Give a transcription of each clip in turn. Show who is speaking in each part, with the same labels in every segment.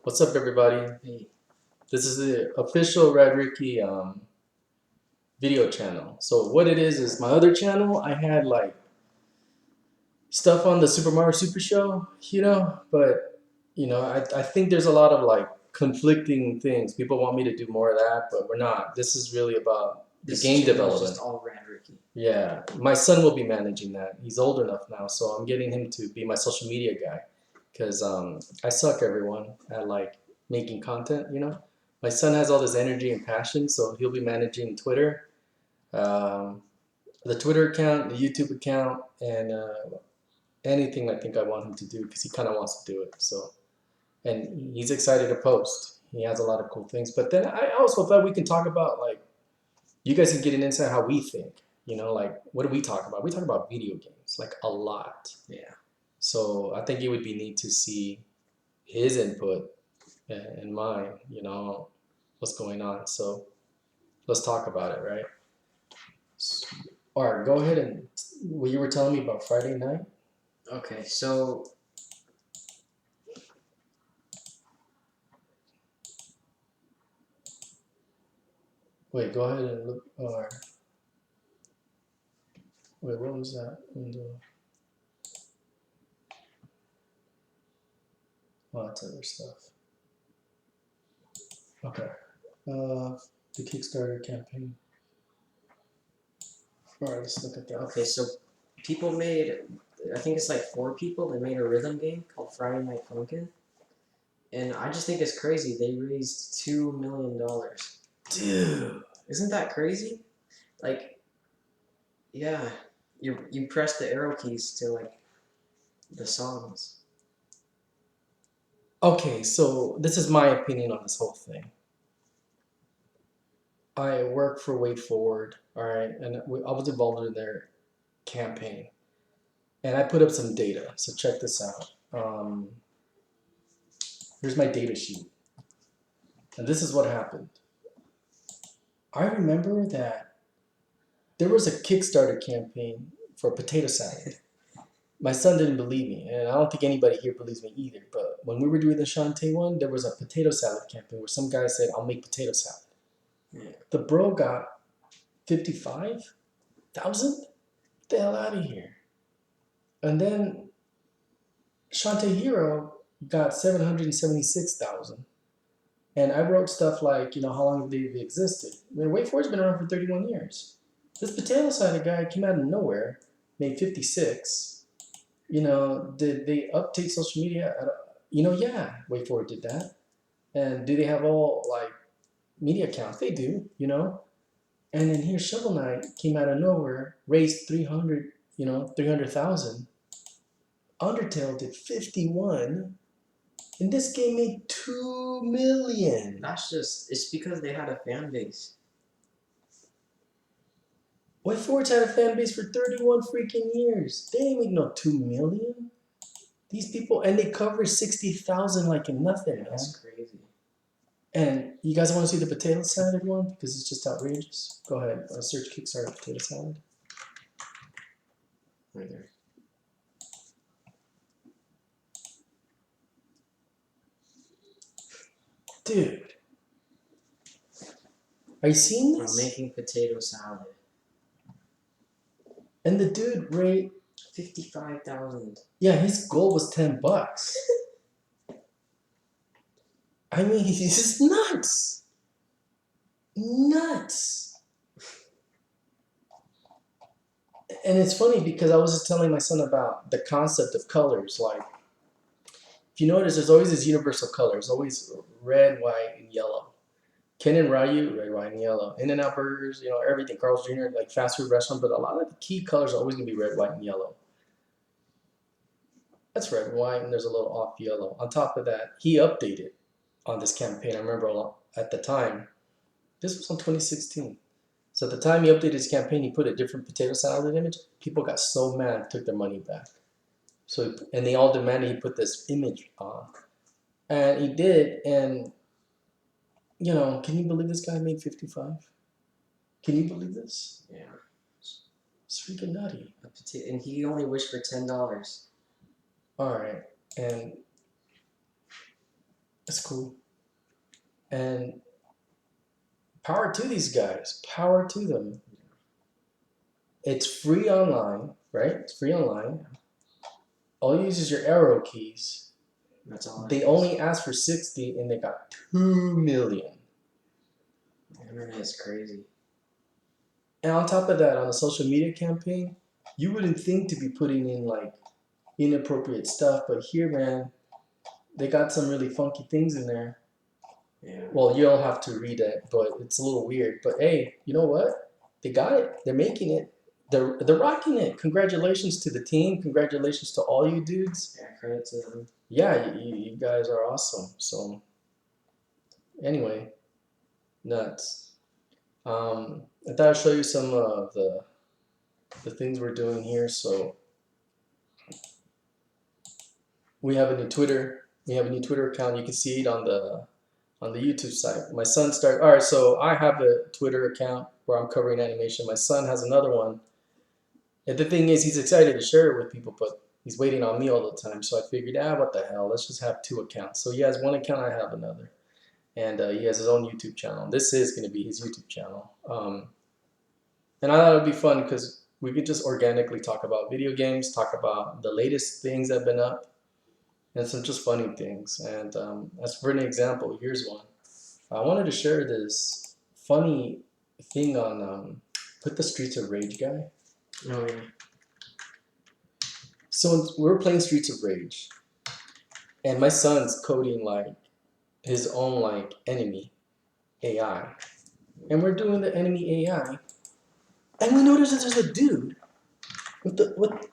Speaker 1: What's up, everybody?
Speaker 2: Hey,
Speaker 1: This is the official Red Ricky video channel. So what it is my other channel. I had like stuff on the Super Mario Super Show, but I think there's a lot of like conflicting things. People want me to do more of that, but we're not. This is really about the
Speaker 2: this
Speaker 1: game
Speaker 2: channel is
Speaker 1: development.
Speaker 2: just all Rad Ricky.
Speaker 1: Yeah, my son will be managing that. He's old enough now, so I'm getting him to be my social media guy because I suck everyone at like making content. My son has all this energy and passion, so he'll be managing Twitter, um, the Twitter account, the YouTube account, and anything I think I want him to do because he kind of wants to do it. So, and he's excited to post. He has a lot of cool things. But then I also thought we can talk about like you guys can get an insight how we think. Like what do we talk about? We talk about video games like a lot.
Speaker 2: Yeah.
Speaker 1: So I think it would be neat to see his input and mine. What's going on. So let's talk about it, right? All right, go ahead and what you were telling me about Friday night.
Speaker 2: Okay, so
Speaker 1: Wait, go ahead and look. All right. Wait, what was that? Oh, that's other stuff. Okay. The Kickstarter campaign. All right, let's look at that.
Speaker 2: okay, so people made, I think it's like 4 people. They made a rhythm game called Friday Night Funkin', and I just think it's crazy. They raised $2 million.
Speaker 1: Dude.
Speaker 2: Isn't that crazy? Like, yeah, you press the arrow keys to like the songs.
Speaker 1: Okay, so this is my opinion on this whole thing. I work for Way Forward, all right, and I was involved in their campaign, and I put up some data. So check this out. Here's my data sheet, and this is what happened. I remember that there was a Kickstarter campaign for potato salad. My son didn't believe me, and I don't think anybody here believes me either. But when we were doing the Shantae one, there was a potato salad campaign where some guy said, "I'll make potato salad."
Speaker 2: Yeah.
Speaker 1: The bro got 55,000. Get the hell out of here! And then Shantae Hero got 776,000. And I wrote stuff like, how long have they existed? I mean, Wait For It's been around for 31 years. This potato salad guy came out of nowhere, made 56. Did they update social media? Yeah, Wait For It did that. And do they have all like media accounts? They do. And then here Shovel Knight came out of nowhere, raised 300,000. Undertale did 51. And this game made 2 million.
Speaker 2: It's because they had a fan base.
Speaker 1: Wait For It's had a fan base for 31 freaking years. They didn't make no 2 million. These people, and they cover 60,000 like in nothing, man.
Speaker 2: That's crazy.
Speaker 1: And you guys want to see the potato salad one? Because it's just outrageous. Go ahead, search Kickstarter potato salad.
Speaker 2: Right there.
Speaker 1: Dude. Are you seeing
Speaker 2: I'm
Speaker 1: this?
Speaker 2: making potato salad.
Speaker 1: And the dude raised
Speaker 2: 55,000.
Speaker 1: Yeah, his goal was $10. I mean, he's just nuts. Nuts. And it's funny because I was just telling my son about the concept of colors. Like, if you notice, there's always this universal color. It's always red, white, and yellow. Ken and Ryu, red, white, and yellow. In-N-Out Burgers, everything. Carl's Jr., like fast food restaurant. But a lot of the key colors are always going to be red, white, and yellow. That's red and white, and there's a little off yellow. On top of that, he updated on this campaign. I remember at the time, this was on 2016. So at the time he updated his campaign, he put a different potato salad image. People got so mad, took their money back. And they all demanded he put this image on. And he did, and can you believe this guy made 55? Can you believe this?
Speaker 2: Yeah.
Speaker 1: It's freaking nutty.
Speaker 2: And he only wished for $10.
Speaker 1: All right, and It's cool. And power to these guys. Power to them. It's free online, right? It's free online. All you use is your arrow keys.
Speaker 2: That's all.
Speaker 1: They only asked for 60 and they got 2 million.
Speaker 2: The internet is crazy.
Speaker 1: And on top of that, on a social media campaign, you wouldn't think to be putting in like inappropriate stuff, but here, man, they got some really funky things in there.
Speaker 2: Yeah.
Speaker 1: Well, you'll have to read it, but it's a little weird. But hey, you know what? They got it. They're making it. They're rocking it. Congratulations to the team. Congratulations to all you dudes.
Speaker 2: Yeah, credit to them.
Speaker 1: Yeah, you guys are awesome. So anyway, nuts. I thought I'd show you some of the things we're doing here. So we have a new Twitter. We have a new Twitter account. You can see it on the YouTube site. My son started. All right, so I have a Twitter account where I'm covering animation. My son has another one. And the thing is, he's excited to share it with people, but he's waiting on me all the time. So I figured, what the hell? Let's just have two accounts. So he has one account, I have another. And he has his own YouTube channel. This is going to be his YouTube channel. And I thought it would be fun because we could just organically talk about video games, talk about the latest things that have been up, and some just funny things. And as for an example, here's one. I wanted to share this funny thing on put the Streets of Rage guy.
Speaker 2: Oh yeah.
Speaker 1: So we were playing Streets of Rage, and my son's coding like his own like enemy AI, and we're doing the enemy AI, and we notice that there's a dude with.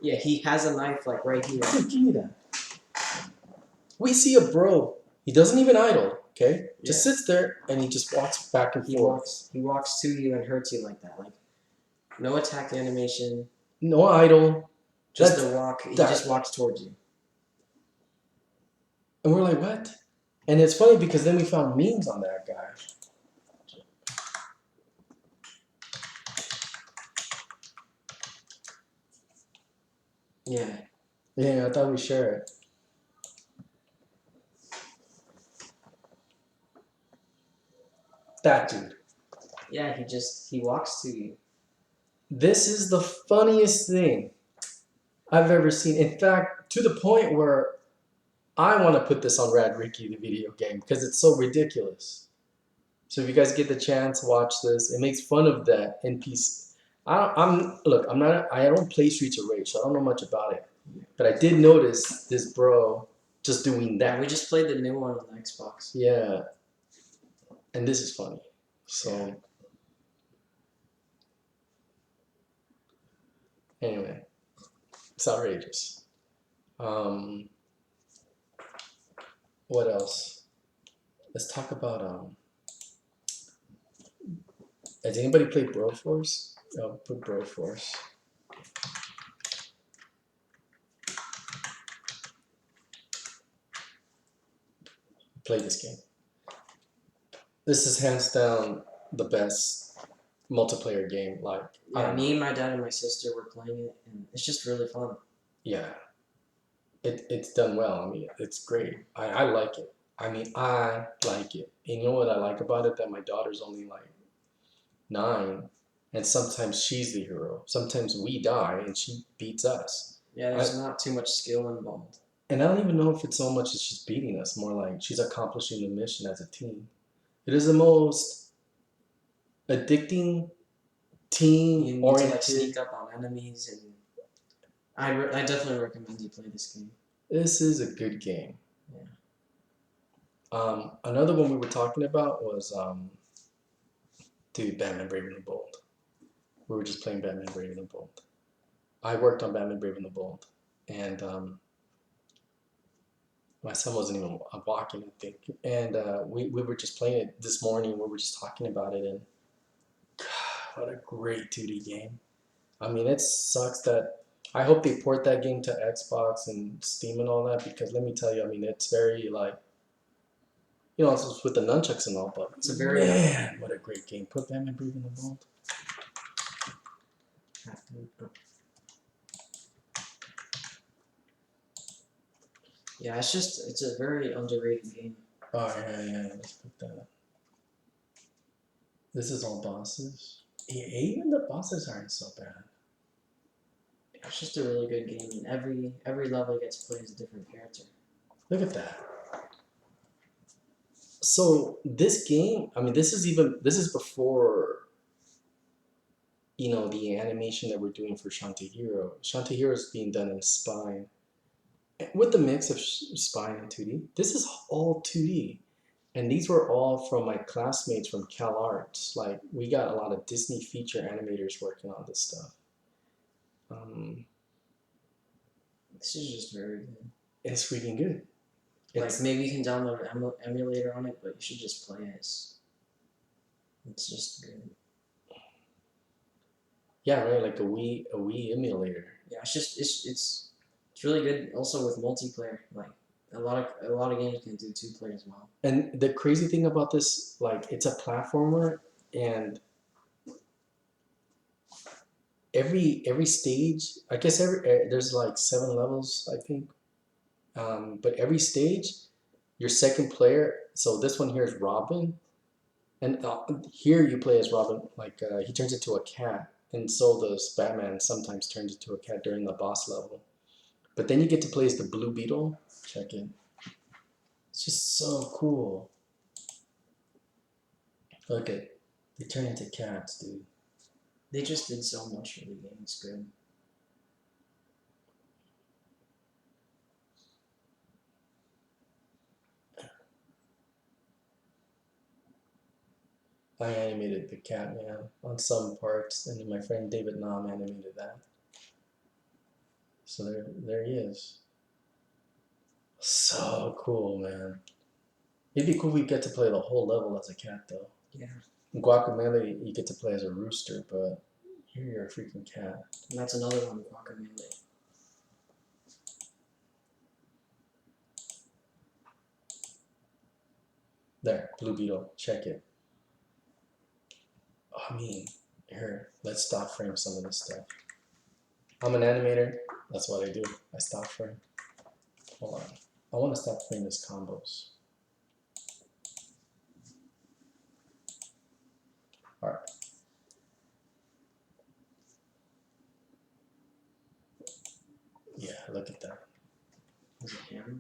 Speaker 2: Yeah, he has a knife like right here.
Speaker 1: Dude, give me that. We see a bro. He doesn't even idle. Okay, just sits there and he just walks back and forth.
Speaker 2: He walks to you and hurts you like that. Like no attack animation.
Speaker 1: No idle.
Speaker 2: Just a walk. He just walks towards you.
Speaker 1: And we're like, what? And it's funny because then we found memes on that guy.
Speaker 2: Yeah.
Speaker 1: Yeah, I thought we'd share it. That dude.
Speaker 2: Yeah, he walks to you.
Speaker 1: This is the funniest thing I've ever seen. In fact, to the point where I want to put this on Rad Ricky, the video game, because it's so ridiculous. So if you guys get the chance, watch this. It makes fun of that NPC. I don't play Streets of Rage, so I don't know much about it. But I did notice this bro just doing that.
Speaker 2: Yeah, we just played the new one on the Xbox.
Speaker 1: Yeah. And this is funny. So anyway, it's outrageous. What else? Let's talk about has anybody played BroForce? Oh, put BroForce. Play this game. This is hands down the best multiplayer game. Like,
Speaker 2: yeah, me, my dad, and my sister were playing it, and it's just really fun.
Speaker 1: Yeah, it's done well. I mean, it's great. I like it. I mean, I like it. And you know what I like about it? That my daughter's only like 9, and sometimes she's the hero. Sometimes we die and she beats us.
Speaker 2: Yeah, there's not too much skill involved.
Speaker 1: And I don't even know if it's so much as she's beating us, more like she's accomplishing the mission as a team. It is the most addicting, team oriented.
Speaker 2: You need to like sneak up on enemies, and I definitely recommend you play this game.
Speaker 1: This is a good game.
Speaker 2: Yeah.
Speaker 1: Another one we were talking about was Batman Brave and the Bold. We were just playing Batman Brave and the Bold. I worked on Batman Brave and the Bold, and my son wasn't even walking, I think. And we were just playing it this morning. We were just talking about it, and God, what a great 2D game. I mean, it sucks that I hope they port that game to Xbox and Steam and all that, because let me tell you, I mean, it's very like, it's with the nunchucks and all, but
Speaker 2: it's a very
Speaker 1: man, what a great game. Put Batman Brave and the Bold.
Speaker 2: Yeah, it's a very underrated game.
Speaker 1: Oh yeah, let's put that. This is all bosses. Yeah, even the bosses aren't so bad.
Speaker 2: It's just a really good game, and every level gets to play as a different character.
Speaker 1: Look at that. So this game, I mean, this is before the animation that we're doing for Shantihiro. Shantihiro is being done in spine with the mix of spine and 2D. This is all 2D. And these were all from my classmates from Cal Arts. Like, we got a lot of Disney feature animators working on this stuff. Um,
Speaker 2: This is just very good.
Speaker 1: it's freaking good.
Speaker 2: Like maybe you can download an emulator on it, but you should just play it. It's just good.
Speaker 1: Yeah, right. Like a Wii emulator.
Speaker 2: Yeah, it's really good. Also with multiplayer, like a lot of games can do 2 player as well.
Speaker 1: And the crazy thing about this, like, it's a platformer, and every stage, I guess there's like 7 levels, I think. But every stage, your second player. So this one here is Robin, and here you play as Robin. Like he turns into a cat, and so does Batman. Sometimes turns into a cat during the boss level. But then you get to play as the Blue Beetle. Check it. It's just so cool. Look at, they turn into cats, dude.
Speaker 2: They just did so much for the game. It's good.
Speaker 1: I animated the Catman on some parts, and then my friend David Nam animated that. So there he is. So cool, man. It'd be cool if we get to play the whole level as a cat, though.
Speaker 2: Yeah.
Speaker 1: In Guacamelee, you get to play as a rooster, but here you're a freaking cat.
Speaker 2: And that's another one, Guacamelee.
Speaker 1: There, Blue Beetle. Check it. Oh, I mean, here, let's stop frame some of this stuff. I'm an animator. That's what I do. I stop frame. Hold on. I want to stop frame his combos. All right. Yeah, look at that.
Speaker 2: Is it hammer?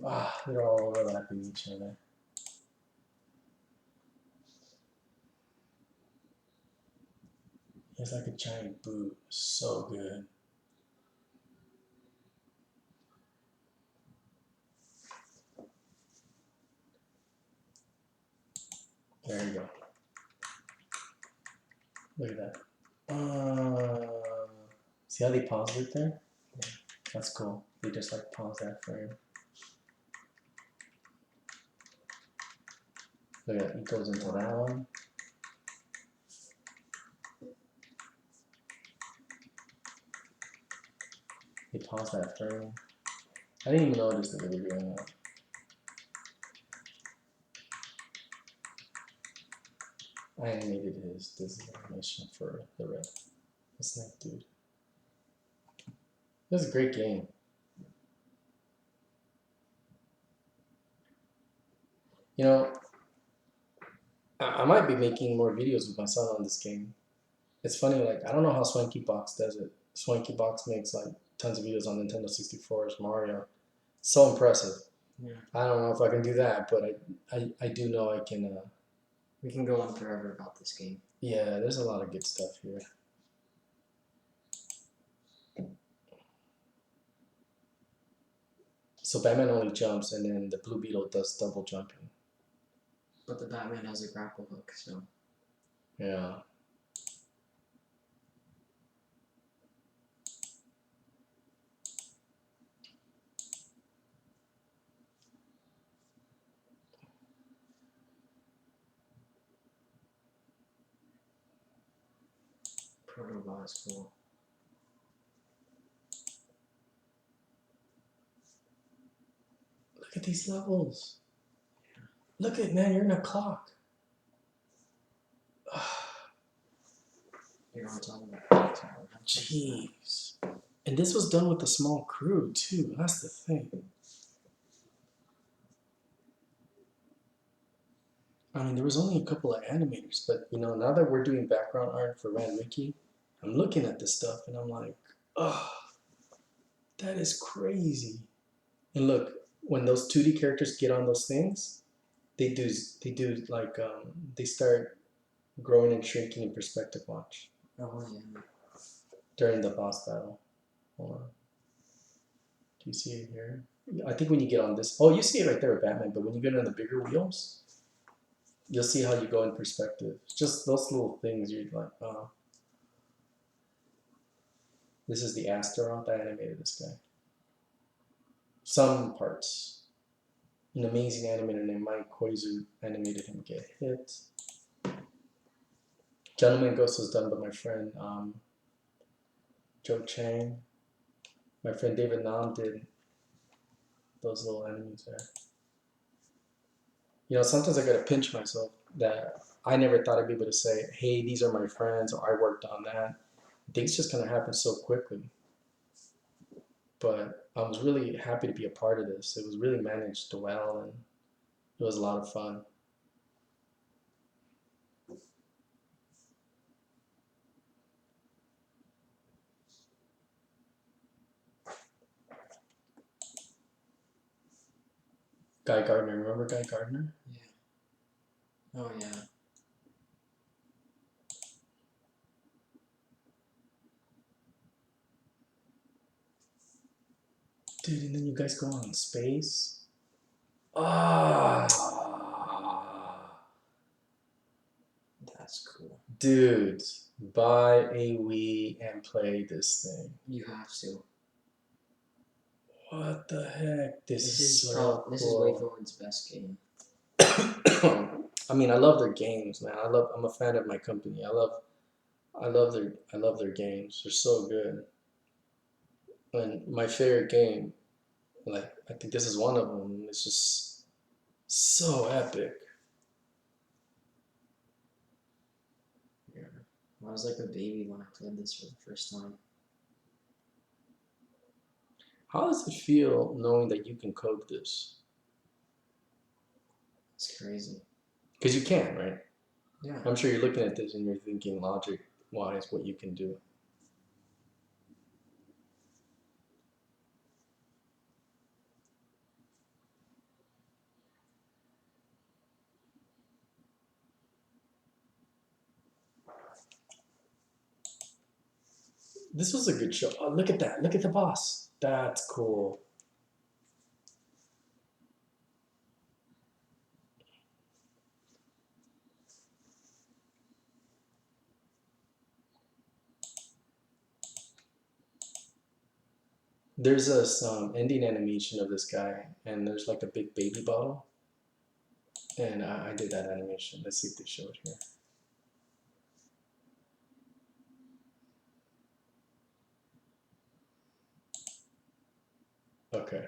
Speaker 1: Ah, they're all overlapping each other. It's like a giant boot. So good. There you go. Look at that. See how they paused it there? Yeah, that's cool. They just like pause that frame. Look at that. It goes into that one. They pause that frame. I didn't even notice that they were doing that. I animated this animation for the snake dude. This is a great game. You know, I might be making more videos with my son on this game. It's funny, like, I don't know how Swanky Box does it. Swanky Box makes like tons of videos on Nintendo 64's Mario. So impressive.
Speaker 2: Yeah.
Speaker 1: I don't know if I can do that, but I do know I can.
Speaker 2: We can go on forever about this game.
Speaker 1: Yeah, there's a lot of good stuff here. So Batman only jumps, and then the Blue Beetle does double jumping.
Speaker 2: But the Batman has a grapple hook, so.
Speaker 1: Yeah.
Speaker 2: Protobot is cool.
Speaker 1: Look at these levels. Look at, man, you're in a clock.
Speaker 2: Here on top of that.
Speaker 1: Jeez. And this was done with a small crew too. That's the thing. I mean, there was only a couple of animators, but now that we're doing background art for Ran Wiki, I'm looking at this stuff and I'm like, oh, that is crazy. And look, when those 2D characters get on those things, they do like they start growing and shrinking in perspective. Watch
Speaker 2: Oh yeah.
Speaker 1: during the boss battle. Hold on. Do you see it here? I think when you get on this, oh, you see it right there with Batman. But when you get on the bigger wheels, you'll see how you go in perspective. It's just those little things you're like, oh. This is the Astaroth. I animated this guy. Some parts. An amazing animator named Mike Koizu animated him get hit. Gentleman Ghost was done by my friend Joe Chang. My friend David Nam did those little enemies there. Sometimes I gotta pinch myself that I never thought I'd be able to say, hey, these are my friends, or I worked on that. Things just kind of happen so quickly. But I was really happy to be a part of this. It was really managed well, and it was a lot of fun. Guy Gardner, remember Guy Gardner?
Speaker 2: Yeah. Oh yeah.
Speaker 1: Dude, and then you guys go on space. Ah,
Speaker 2: That's cool.
Speaker 1: dude, buy a Wii and play this thing.
Speaker 2: You have to.
Speaker 1: What the heck? This is so cool.
Speaker 2: This is WayForward's best game.
Speaker 1: I mean, I love their games, man. I'm a fan of my company. I love their games. They're so good. And my favorite game, like I think this is one of them. It's just so epic.
Speaker 2: Yeah. I was like a baby when I played this for the first time.
Speaker 1: How does it feel knowing that you can code this?
Speaker 2: It's crazy.
Speaker 1: Because you can, right?
Speaker 2: Yeah.
Speaker 1: I'm sure you're looking at this and you're thinking logic-wise what you can do. This was a good show. Oh, look at that. Look at the boss. That's cool. There's a some ending animation of this guy, and there's like a big baby bottle, and I did that animation. Let's see if they show it here. Okay.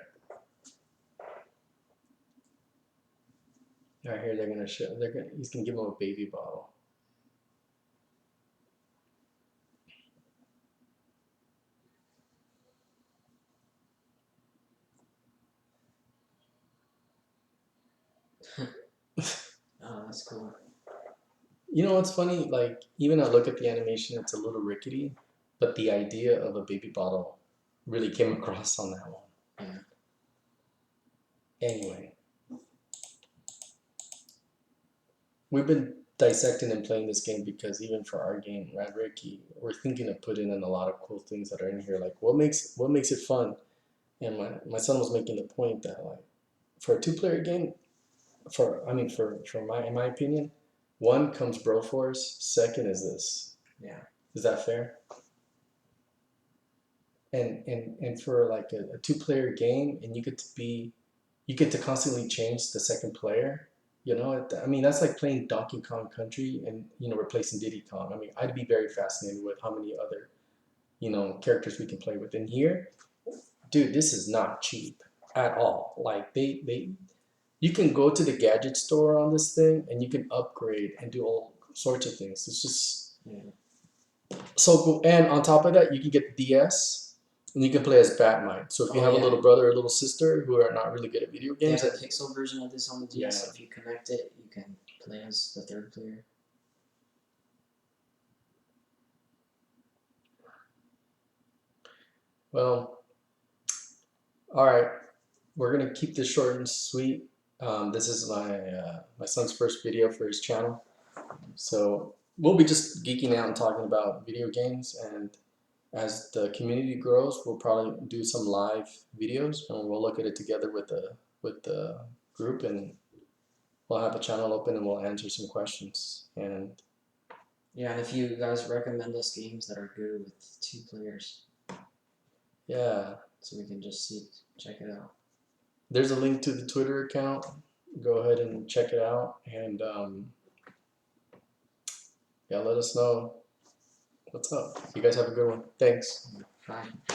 Speaker 1: Right here, they're gonna show. He's gonna give him a baby bottle.
Speaker 2: Oh, that's cool.
Speaker 1: You know what's funny? Like, even I look at the animation, it's a little rickety, but the idea of a baby bottle really came across on that one.
Speaker 2: Yeah.
Speaker 1: Anyway, we've been dissecting and playing this game because even for our game, Rad Ricky, we're thinking of putting in a lot of cool things that are in here. Like, what makes it fun? And my son was making the point that like, for a two-player game, in my opinion, one comes BroForce, second is this.
Speaker 2: Yeah.
Speaker 1: Is that fair? And for like a two-player game, and you get to constantly change the second player. I mean, that's like playing Donkey Kong Country and replacing Diddy Kong. I mean, I'd be very fascinated with how many other characters we can play with. And here, dude, this is not cheap at all. Like you can go to the gadget store on this thing and you can upgrade and do all sorts of things. It's just
Speaker 2: Yeah.
Speaker 1: So and on top of that, you can get the DS, and you can play as Batmite. So if you
Speaker 2: Oh
Speaker 1: have a
Speaker 2: yeah,
Speaker 1: little brother or little sister who are not really good at video
Speaker 2: they have
Speaker 1: games,
Speaker 2: a
Speaker 1: and
Speaker 2: pixel version of this on the
Speaker 1: yeah,
Speaker 2: DS. So if you connect it, you can play as the third player.
Speaker 1: well, all right, we're gonna keep this short and sweet. This is my son's first video for his channel, so we'll be just geeking out and talking about video games. And as the community grows, we'll probably do some live videos, and we'll look at it together with the group, and we'll have a channel open, and we'll answer some questions. And
Speaker 2: Yeah, and if you guys recommend us games that are good with 2 players,
Speaker 1: yeah,
Speaker 2: so we can just check it out.
Speaker 1: there's a link to the Twitter account. Go ahead and check it out, and yeah, let us know what's up. You guys have a good one. Thanks.
Speaker 2: Bye.